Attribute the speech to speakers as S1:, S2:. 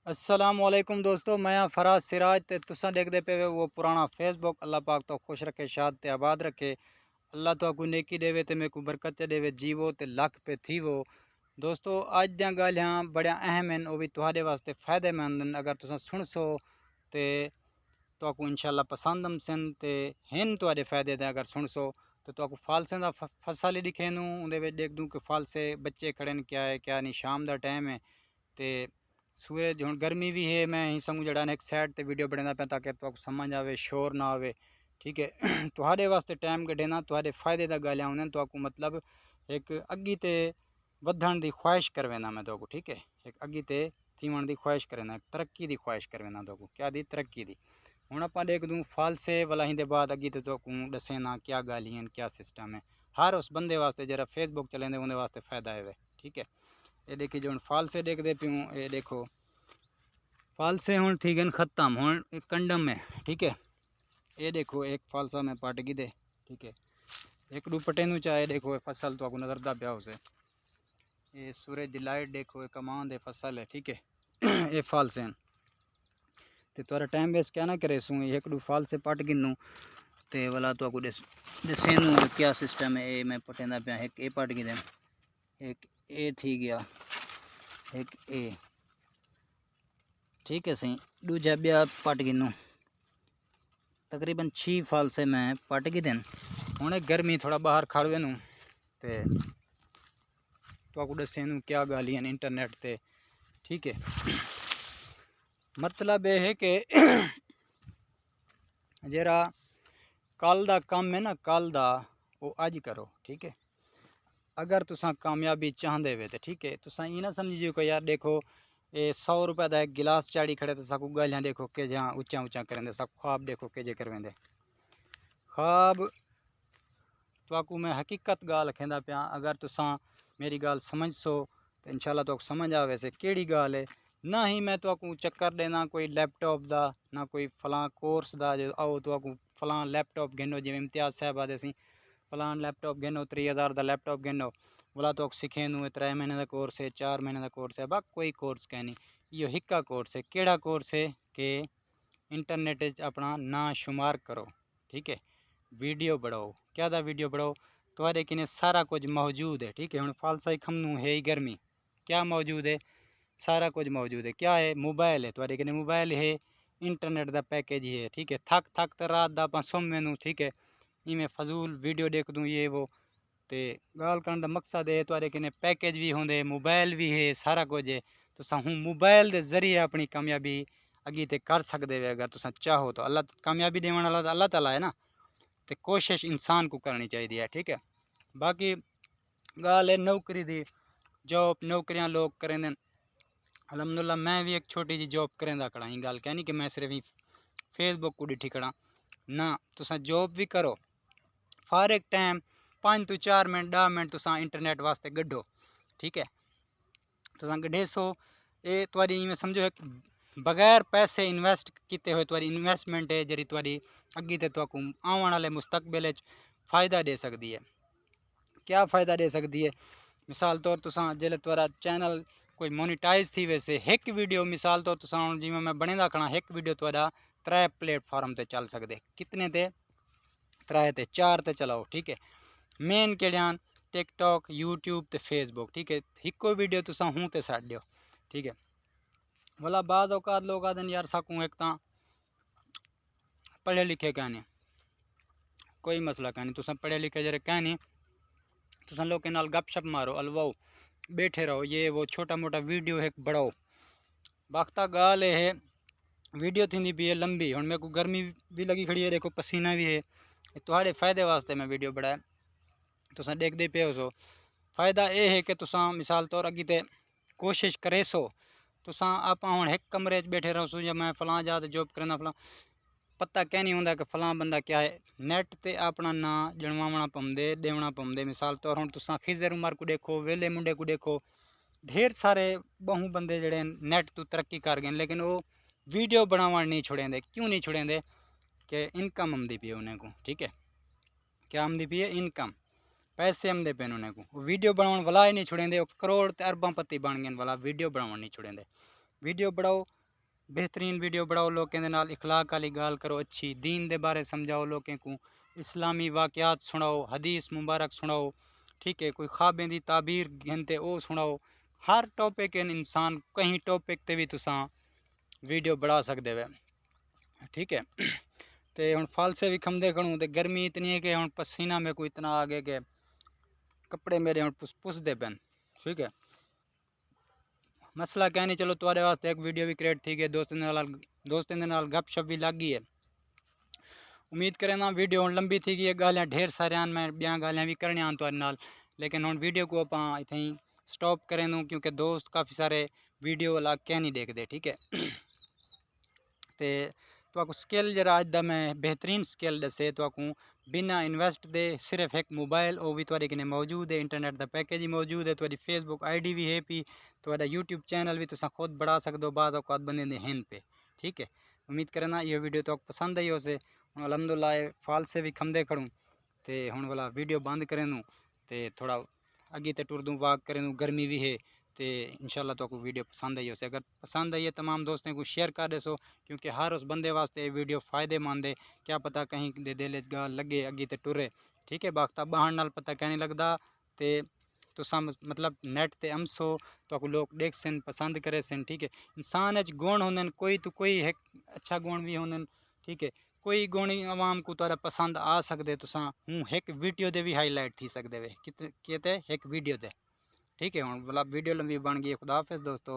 S1: अस्सलामुअलैकुम दोस्तों, मैं फराज सिराज ते तुसां देखदे पे वो पुराना फेसबुक। अल्लाह पाक तो खुश रखे, शाद ते आबाद रखे। अल्लाह तो आपको नेकी देवे ते मेरे को बरकत च देवे, जीवो ते लख पे थीवो। दोस्तों अज दियां गल्लां बड़ियां अहम हैं, वो भी तुहाडे वास्ते फ़ायदेमंद हैं। अगर तुसां सुनसो ते तुहाकू इंशाअल्लाह पसंद हमसन ते हिन तुहाडे फ़ायदे ते अगर सुनसो तो तुहाकू फालसें दा फसल ही दिखेनू उहदे विच देख दूँ कि फालसे बच्चे खड़े न, क्या है क्या नहीं। शाम दा टाइम है ते सूरज हुण गर्मी भी है। मैं ही संग जड़ा एक साइड ते वीडियो बनांदा पिया ताकि तुहाकू समझ आवे, शोर ना आवे। ठीक है। तुहाडे वास्ते टाइम कढेना, तुहाडे फ़ायदे दा ॻाल्हायां हुंदन। तुहाकू मतलब एक अॻिते वधण दी ख़्वाहिश करवेंदा मैं तुहाकू। ठीक है, एक अॻिते थीवण दी ख़्वाहिश करवेंदा, तरक्की दी ख़्वाहिश करवेंदा तुहाकू। क्या दी? तरक्की दी। हुण आपां देख दूँ फालसे वाला हिंदे बाद अॻिते तुहाकू दसेना क्या ॻाल्हियां हैं, क्या सिस्टम है। हर उस बंदे वास्ते जरा फेसबुक चलेंदे उहदे वास्ते फ़ायदा है। ठीक है, ये देखिए जो फालसे देखते प्यूँ, ये देखो फालसे हुण थी गए ख़त्म। हुण कंडम में ठीक है, ये देखो एक फालसा में पट गई दे। ठीक है, एक दू पटेनू चाहे देखो फसल तो नजर दा पिया उसे। ये सूरज दी लाइट देखो, ये कमान दे फसल है। ठीक है। ये फालसे हैं ते तुआरा टाइम वेस्ट क्या ना करे सूँ। एक दू फालसे पट गिनू ते वाला तो दसेनू क्या सिस्टम है। ये मैं पटेंदा पिया, एक ए पट गई, एक ए थी गया, एक ए। ठीक है सही, दूजा ब्या पट गिनू, तकरीबन 6 फालसे मैं पट गए दिन। हुणे गर्मी थोड़ा बाहर खड़वे नू ते तुहाकू दसेनू क्या गालियां इंटरनेट ते। ठीक है, मतलब ये है कि जरा कल दा कम है ना, कल दा वो अज करो। ठीक है, अगर तुसां कामयाबी चाहते वे तो ठीक है, तुसां ये ना समझियो कि यार देखो ये 100 रुपये का एक गिलास चाड़ी खड़े तो साकू गालियां देखो के जहाँ ऊँचा ऊँचा करेंदे, सब ख्वाब देखो के जे करवेंदे। ख्वाब तुहाकू मैं हकीकत गाल खेंदा पिया। अगर तुसां मेरी गाल समझसो तो इंशाल्लाह तुहाकू समझ आवे से केड़ी गाल है। ना ही मैं तुहाकू चक्कर देना कोई लैपटॉप दा, ना कोई फलां कोर्स दा जो आओ तुहाकू फलां लैपटॉप गिनो, जिवें इम्तियाज़ साहब आदे सी फलां लैपटॉप गिनो 30,000 दा लैपटॉप गिनो बोला तुहाकू सिखेनू 3 महीने का कोर्स है, 4 महीने का कोर्स है। बा कोई कोर्स कहनी, इहो हिक्का कोर्स है। केड़ा कोर्स है कि इंटरनेट अपना ना शुमार करो। ठीक है, वीडियो बढ़ाओ। क्या दा वीडियो बढ़ाओ? तुम्हारे किने सारा कुछ मौजूद है। ठीक है, हम फालसा ही खमनू है ही गर्मी, क्या मौजूद है? सारा कुछ मौजूद है। क्या है? मोबाइल है। तुम्हारे किने मोबाइल है, इंटरनेट का पैकेज ही है। ठीक है, थक थक तो रात दा आप सुम मैनू। ठीक है, इमें फजूल वीडियो देख दूँ ये वो तो गाल करने का मकसद है तुम्हारे किने पैकेज भी होंगे, मोबाइल भी है, सारा कुछ है। तो हूँ मोबाइल के जरिए अपनी कामयाबी अगे ते कर सकते वे अगर तुम चाहो तो। अल्लाह कामयाबी देने वाला अल्लाह ताला है ना, तो कोशिश इंसान को करनी चाहिए है। ठीक है, बाकी गाल है नौकरी दी, जॉब नौकरियां लोग करेंदे। अलहमदुल्ला मैं भी एक छोटी जी जॉब करेंदा खड़ा। ही गल कहनी कि मैं सिर्फ ही फेसबुक को डिठी खड़ा ना। तुसा जॉब भी करो, हर एक टाइम 5 तो 4 मिनट 10 मिनट तुसा इंटरनेट वास्ते गड्ढो। ठीक है, तुसा गड्ढे सो ये तुआरी इवें समझो है कि बगैर पैसे इन्वेस्ट किए हुए तुआरी इन्वेस्टमेंट है जी तुआरी अगे ते तुहाकू आने वाले मुस्तकबिल फ़ायदा दे सकती है। क्या फ़ायदा दे सकती है? मिसाल तौर तुसा जिले तुआरा चैनल कोई मोनीटाइज थी वैसे एक वीडियो मिसाल तौर तुसा जिवें मैं बनेदा खड़ा एक वीडियो तुआरा 3 प्लेटफॉर्म ते चल सकते। कितने ते? 3 ते 4 ते चलाओ। ठीक है, मेन केड़ियां? टिकटॉक, यूट्यूब ते फेसबुक। ठीक है, इको वीडियो तुसा हूँ ते छड्ड दियो। ठीक है, वाला बाद औकात लोग आदन यार साकू एक तां पढ़े लिखे कहने, कोई मसला कहनी तुसा पढ़े लिखे जरे कहनी तुसा लोग के नाल गपशप मारो, अलवाओ, बैठे रहो, ये वो छोटा मोटा वीडियो है बढ़ाओ। वक्ता गाल है वीडियो थी भी है लंबी। हुण मेरे को गर्मी भी लगी खड़ी है, देखो पसीना भी है। तुम्हारे फ़ायदे वास्ते मैं वीडियो बढ़ाया, तुसा देखते पे हो सो। फ़ायदा ये है कि तुसा मिसाल तौर अगे ते कोशिश करे सो तुसा आप हुण एक कमरे बैठे रहो सो या मैं फलां जा जॉब करना फलां, पता क्या नहीं होंदा कि फलां बंदा क्या है। नैट ते अपना ना जनवावना पौंदे, देवना पौंदे। मिसाल तौर हुण तुसा खिजर उमर को देखो, वेले मुंडे को देखो, ढेर सारे बहु बंदे जड़े नैट तो तरक्की कर गए, लेकिन वो वीडियो बनावन नहीं छुड़ेंदे। क्यों नहीं छुड़ेंदे? कि इनकम आमदी पी है उन्हें को। ठीक है, क्या आमदी पी है? इनकम, पैसे आमदे पे उन्हें को। वीडियो बनावन वाला ही नहीं छुड़ेंदे, करोड़ ते अरबां पति बन गए वाला वीडियो बनावन नहीं छुड़ेंदे। वीडियो बनाओ, बेहतरीन वीडियो बनाओ, लोगों दे नाल इखलाक वाली गाल करो, अच्छी दीन दे बारे समझाओ लोगों को, इस्लामी वाक़यात सुनाओ, हदीस मुबारक सुनाओ, ठीक है, कोई ख्वाबें दी ताबीर गिनते ओ सुनाओ। हर टॉपिक इंसान कहीं टॉपिक ते भी तुसां वीडियो बना सकदे वे, ठीक है। तो हुण फालसे भी खमदे खड़ूँ तो गर्मी इतनी है कि हुण पसीना में कोई इतना आ गया कि कपड़े मेरे हुण पुसदे पैन, ठीक है। मसला क्या नहीं, चलो तुम्हारे वास्ते एक वीडियो भी क्रिएट थी गई, दोस्तों दे नाल गपशप भी लग गई है। उम्मीद करें ना वीडियो हुण लंबी थी गई, गालियाँ ढेर सारे आन, मैं बियां गालियाँ भी करने आन तुहाडे नाल, लेकिन हुण वीडियो को आपां इत्थें ही स्टॉप करें दूँ, क्योंकि दोस्त काफ़ी सारे वीडियो वाला क्या नहीं देखते, ठीक है। तो स्किल जरा अज दा मैं बेहतरीन स्किल दसे तो बिना इन्वेस्ट दे सिर्फ एक मोबाइल वो भी थोड़े कने मौजूद है, इंटरनेट का पैकेज ही मौजूद है, थोड़ी फेसबुक आईडी भी है पी, थोड़ा यूट्यूब चैनल भी तुम खुद बढ़ा सकते हो, बाज़ औकात बने दे हैं पे, ठीक है। उम्मीद करना ये वीडियो तो पसंद आई उसे अलहमदुलिल्लाह फाल से भी खमदे खड़ूँ तो हूँ वाला वीडियो बंद करें दूँ तो थोड़ा अगे तो टुर दूँ वाक करें दूँ, गर्मी भी है तो इंशाल्लाह तो वीडियो पसंद आई उसे, अगर पसंद आई है तमाम दोस्तों को शेयर कर देसो, क्योंकि हर उस बंदे वास्ते वीडियो फ़ायदेमंद है, क्या पता कहीं दे दिल गाल लगे अगे तो टुरे, ठीक है। बाकी बहान नाल पता क्या नहीं लगता तो तुसा मतलब नेट ते अमसो तो लोग देख सन पसंद करे सन, ठीक है। इंसान गुण होंगे, कोई तो कोई एक अच्छा गुण भी होंगे, ठीक है, कोई गुण आवाम को तारा पसंद आ सकते, तुसा हूँ एक वीडियो दे भी हाईलाइट थी सकते वे कितने एक वीडियो दे, ठीक है। हूँ मतलब वीडियो लंबी बन गई, खुदा हाफिज़ दोस्तों।